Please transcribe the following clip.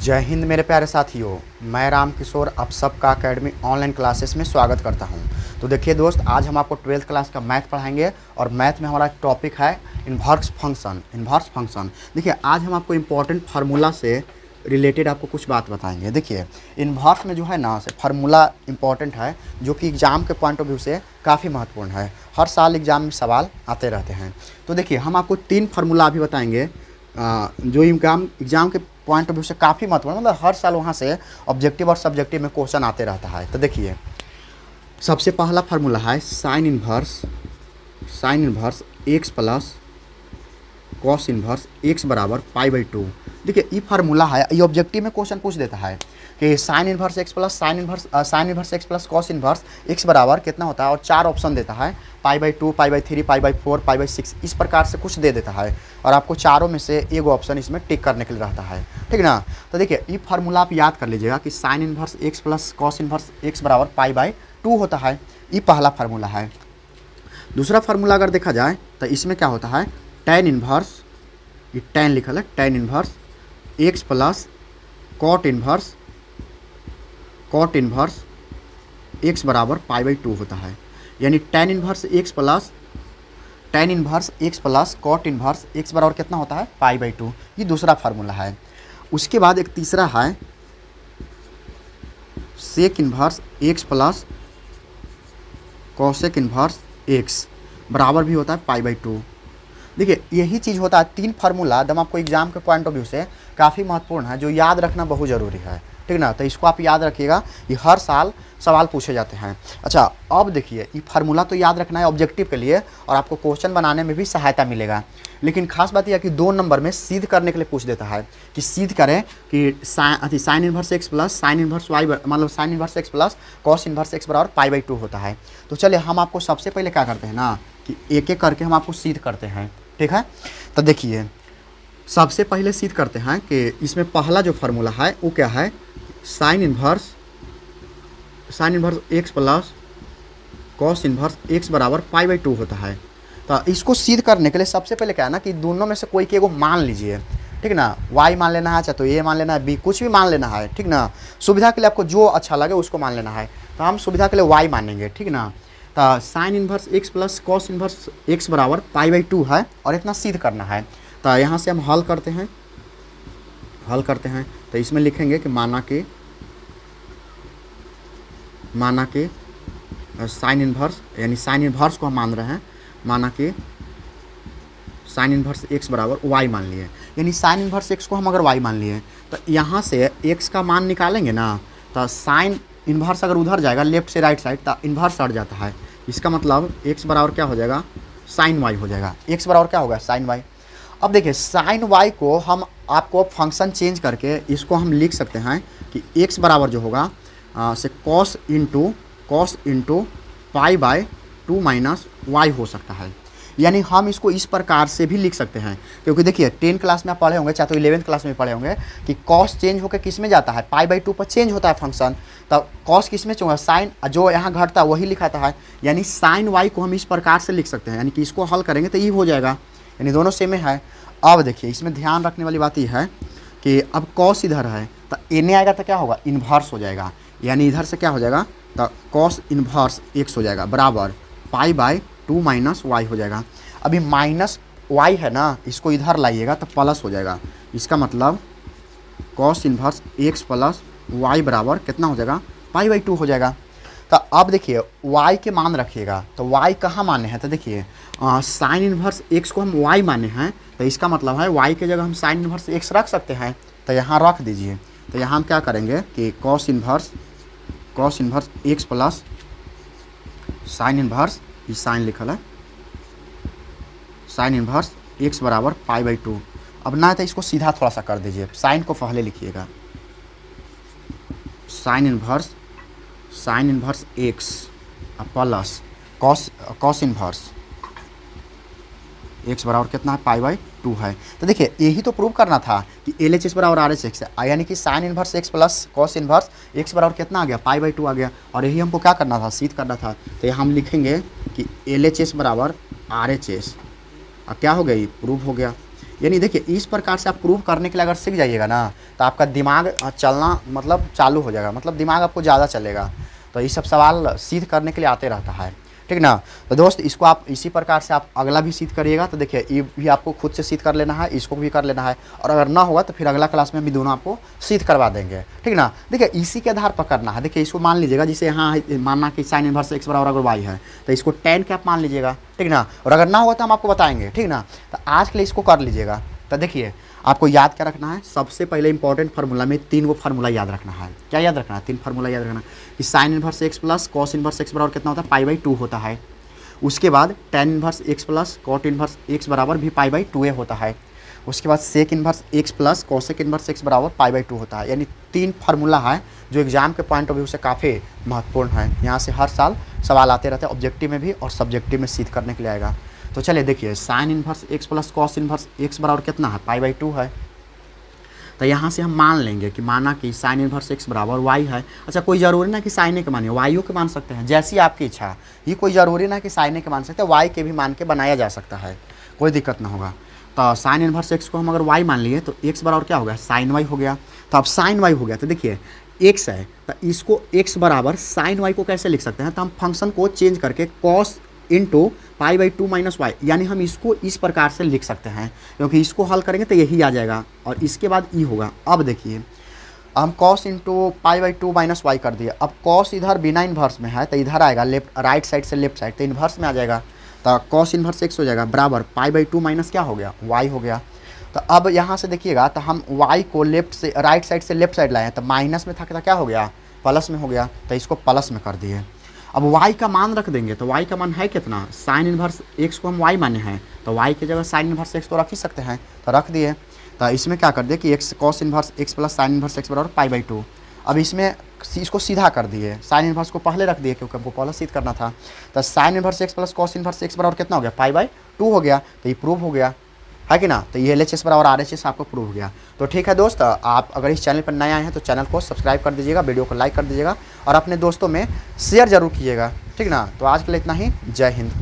जय हिंद मेरे प्यारे साथियों। मैं राम किशोर आप सबका एकेडमी ऑनलाइन क्लासेस में स्वागत करता हूं। तो देखिए दोस्त, आज हम आपको 12th क्लास का मैथ पढ़ाएंगे और मैथ में हमारा टॉपिक है इन्वर्स फंक्शन। देखिए आज हम आपको इम्पोर्टेंट फार्मूला से रिलेटेड आपको कुछ बात बताएंगे। देखिए इन्वर्स में जो है ना से फार्मूला इंपॉर्टेंट है, जो कि एग्ज़ाम के पॉइंट ऑफ व्यू से काफ़ी महत्वपूर्ण है। हर साल एग्ज़ाम में सवाल आते रहते हैं। तो देखिए हम आपको 3 फार्मूला अभी बताएंगे जो एग्ज़ाम के पॉइंट ऑफ व्यू से काफ़ी महत्वपूर्ण, मतलब हर साल वहाँ से ऑब्जेक्टिव और सब्जेक्टिव में क्वेश्चन आते रहता है। तो देखिए सबसे पहला फार्मूला है sign inverse x plus cos inverse x बराबर पाई बाई 2। देखिए ये फार्मूला है, ये ऑब्जेक्टिव में क्वेश्चन पूछ देता है कि sine inverse x plus cos inverse x बराबर कितना होता है, और 4 ऑप्शन देता है, पाई by 2, pi by 3, pi by 4, pi by 6, इस प्रकार से कुछ दे देता है और आपको चारों में से एक ऑप्शन इसमें टिक करने के लिए रहता है, ठीक ना। तो देखिए ये फार्मूला आप याद कर लीजिएगा कि sine inverse x plus cos inverse x बराबर पाई बाई 2 होता है। ये पहला फार्मूला है। दूसरा फार्मूला अगर देखा जाए तो इसमें क्या होता है, tan इन्वर्स, ये tan लिखल है, tan inverse x plus cot inverse x बराबर पाई बाई 2 होता है। यानी tan inverse x plus cot inverse x बराबर कितना होता है, पाई बाई 2। ये दूसरा फार्मूला है। उसके बाद एक तीसरा है sec inverse x plus cosec inverse x बराबर भी होता है पाई बाई 2। देखिए यही चीज़ होता है, 3 फार्मूला एकदम आपको एग्जाम के पॉइंट ऑफ व्यू से काफ़ी महत्वपूर्ण है, जो याद रखना बहुत ज़रूरी है, ठीक ना। तो इसको आप याद रखिएगा, ये हर साल सवाल पूछे जाते हैं। अच्छा अब देखिए ये फार्मूला तो याद रखना है ऑब्जेक्टिव के लिए, और आपको क्वेश्चन बनाने में भी सहायता मिलेगा। लेकिन खास बात यह है कि 2 नंबर में सिद्ध करने के लिए पूछ देता है कि सिद्ध करें कि sine inverse x plus sine inverse Y, मतलब sine inverse x plus cos inverse x बराबर पाई बाई 2 होता है। तो चलिए हम आपको सबसे पहले क्या करते हैं ना कि एक एक करके हम आपको सिद्ध करते हैं, ठीक है। तो देखिए सबसे पहले सिद्ध करते हैं कि इसमें पहला जो फार्मूला है वो क्या है, sign inverse x plus cos inverse x बराबर पाई बाई 2 होता है। तो इसको सिद्ध करने के लिए सबसे पहले क्या है ना कि दोनों में से कोई के एगो मान लीजिए, ठीक ना। y मान लेना है, चाहे तो a मान लेना है, b कुछ भी मान लेना है, ठीक ना। सुविधा के लिए आपको जो अच्छा लगे उसको मान लेना है। तो हम सुविधा के लिए y मानेंगे, ठीक ना। तो sign inverse x plus cos inverse x बराबर पाई बाई 2 है और इतना सिद्ध करना है। तो यहाँ से हम हल करते हैं। तो इसमें लिखेंगे कि माना के साइन इन्वर्स, यानी साइन इन्वर्स को हम मान रहे हैं, माना कि साइन इन्वर्स एक्स बराबर वाई मान लिए, यानी साइन इन्वर्स एक्स को हम अगर वाई मान लिए तो यहाँ से एक्स का मान निकालेंगे ना, तो साइन इन्वर्स अगर उधर जाएगा लेफ्ट से राइट साइड तो इन्वर्स हट जाता है। इसका मतलब एक्स बराबर क्या हो जाएगा, साइन वाई हो जाएगा। एक्स बराबर क्या होगा, साइन वाई। अब देखिए साइन वाई को हम आपको फंक्शन चेंज करके इसको हम लिख सकते हैं कि एक्स बराबर जो होगा से cos into pi by 2 minus y हो सकता है। यानी हम इसको इस प्रकार से भी लिख सकते हैं, क्योंकि देखिए 10 क्लास में आप पढ़े होंगे, चाहे तो 11th क्लास में पढ़े होंगे कि कॉस चेंज होकर किस में जाता है, पाई बाई 2 पर चेंज होता है फंक्शन। तब कॉस किस में चूँगा, साइन, जो यहाँ घटता है वही लिखाता है। यानी साइन वाई को हम इस प्रकार से लिख सकते हैं, यानी कि इसको हल करेंगे तो ये हो जाएगा, यानी दोनों सेम है। अब देखिए इसमें ध्यान रखने वाली बात यह है कि अब कॉस इधर है तो एने आएगा तो क्या होगा, इन्वर्स हो जाएगा। यानी इधर से क्या हो जाएगा, तो कॉस इन्वर्स एक्स हो जाएगा बराबर पाई बाय 2 माइनस वाई हो जाएगा। अभी माइनस वाई है ना, इसको इधर लाइएगा तो प्लस हो जाएगा। इसका मतलब cos inverse x plus y बराबर कितना हो जाएगा, पाई बाई 2 हो जाएगा। तो अब देखिए y के मान रखिएगा, तो y कहाँ माने हैं, तो देखिए साइन इन्वर्स x को हम y माने हैं, तो इसका मतलब है y के जगह हम साइन इन्वर्स x रख सकते हैं। तो यहाँ रख दीजिए। तो यहाँ हम क्या करेंगे कि cos inverse x plus sine inverse, ये साइन लिखल है, साइन इन्वर्स x बराबर पाई बाई 2। अब ना तो इसको सीधा थोड़ा सा कर दीजिए, साइन को पहले लिखिएगा, sign inverse x plus cos inverse x बराबर कितना है, पाई बाई 2 है। तो देखिए यही तो प्रूव करना था कि एल एच एस बराबर आर एच एक्स है, यानी कि sine inverse x plus cos inverse x बराबर कितना आ गया, पाई बाई 2 आ गया। और यही हमको क्या करना था, सिद्ध करना था। तो यहाँ हम लिखेंगे कि एल एच एस बराबर आर एच एस, क्या हो गया, ये प्रूव हो गया। यानी देखिए इस प्रकार से आप प्रूव करने के लिए अगर सीख जाइएगा ना तो आपका दिमाग चलना मतलब चालू हो जाएगा, मतलब दिमाग आपको ज़्यादा चलेगा। तो ये सब सवाल सिद्ध करने के लिए आते रहता है, ठीक ना। तो दोस्त इसको आप इसी प्रकार से आप अगला भी सिद्ध करिएगा। तो देखिए ये भी आपको खुद से सिद्ध कर लेना है, इसको भी कर लेना है, और अगर ना होगा तो फिर अगला क्लास में भी दोनों आपको सिद्ध करवा देंगे, ठीक ना। देखिए इसी के आधार पर करना है। देखिए इसको मान लीजिएगा, जैसे यहाँ मानना कि साइन इनवर्स एक्स बराबर अगर वाई है तो इसको tan कैप मान लीजिएगा, ठीक ना। और अगर ना होगा तो हम आपको बताएंगे, ठीक ना। तो आज के लिए इसको कर लीजिएगा। तो देखिए आपको याद क्या रखना है, सबसे पहले इंपॉर्टेंट फार्मूला में 3 गो फार्मूला याद रखना है। क्या याद रखना है? 3 फार्मूला याद रखना कि sine inverse x plus cos inverse x बराबर कितना होता है, पाई/2 होता है। उसके बाद tan inverse x plus cot inverse x बराबर भी पाई/2 होता है। उसके बाद sec inverse x plus cosec inverse x बराबर पाई/2 होता है। यानी 3 फार्मूला है जो एग्जाम के पॉइंट ऑफ व्यू से काफ़ी महत्वपूर्ण है। यहाँ से हर साल सवाल आते रहते हैं, ऑब्जेक्टिव में भी और सब्जेक्टिव में सिद्ध करने के लिए आएगा। तो चलिए देखिए sign inverse x plus cos inverse x बराबर कितना है, पाई/2 है। तो यहाँ से हम मान लेंगे कि माना कि साइन इनवर्स एक्स बराबर वाई है। अच्छा कोई ज़रूरी ना कि साइन के मानिए, वाईओ के मान सकते हैं, जैसी आपकी इच्छा। ये कोई ज़रूरी ना कि साइन के मान सकते हैं, वाई के भी मान के बनाया जा सकता है, कोई दिक्कत ना होगा। तो साइन इनवर्स एक्स को हम अगर वाई मान लिए तो एक्स बराबर क्या हो गया, साइन वाई हो गया। तो अब साइन वाई हो गया तो देखिए एक्स है तो इसको एक्स बराबर साइन वाई को कैसे लिख सकते हैं, तो हम फंक्शन को चेंज करके कॉस इंटू पाई/2 माइनस वाई, यानी हम इसको इस प्रकार से लिख सकते हैं, क्योंकि इसको हल करेंगे तो यही आ जाएगा और इसके बाद ई होगा। अब देखिए हम कॉस इंटू पाई/2 माइनस वाई कर दिए। अब कॉस इधर बिना इन्वर्स में है तो इधर आएगा लेफ्ट, राइट साइड से लेफ्ट साइड, तो इन्वर्स में आ जाएगा। तो कॉस इन्वर्स एक्स हो जाएगा बराबर पाई/2 माइनस क्या हो गया, वाई हो गया। तो अब यहाँ से देखिएगा तो हम वाई को लेफ्ट से राइट साइड से लेफ्ट साइड लाए हैं, तो माइनस में था कि क्या हो गया, प्लस में हो गया, तो इसको प्लस में कर दिए। अब y का मान रख देंगे तो y का मान है कितना, साइन इनवर्स x को हम y माने हैं तो y की जगह साइन इनवर्स x तो रख ही सकते हैं, तो रख दिए। तो इसमें क्या कर दिए कि x cos inverse x plus sine inverse x बराबर पाई/2। अब इसमें इसको सीधा कर दिए, साइन इनवर्स को पहले रख दिए क्योंकि हमको पहले सिद्ध करना था। तो sine inverse x plus cos inverse x बराबर कितना हो गया, पाई/2 हो गया। तो ये प्रूव हो गया है कि ना। तो ये LHS बराबर RHS आपको प्रूव हो गया। तो ठीक है दोस्त, आप अगर इस चैनल पर नए आए हैं तो चैनल को सब्सक्राइब कर दीजिएगा, वीडियो को लाइक कर दीजिएगा और अपने दोस्तों में शेयर जरूर कीजिएगा, ठीक ना। तो आज के लिए इतना ही, जय हिंद।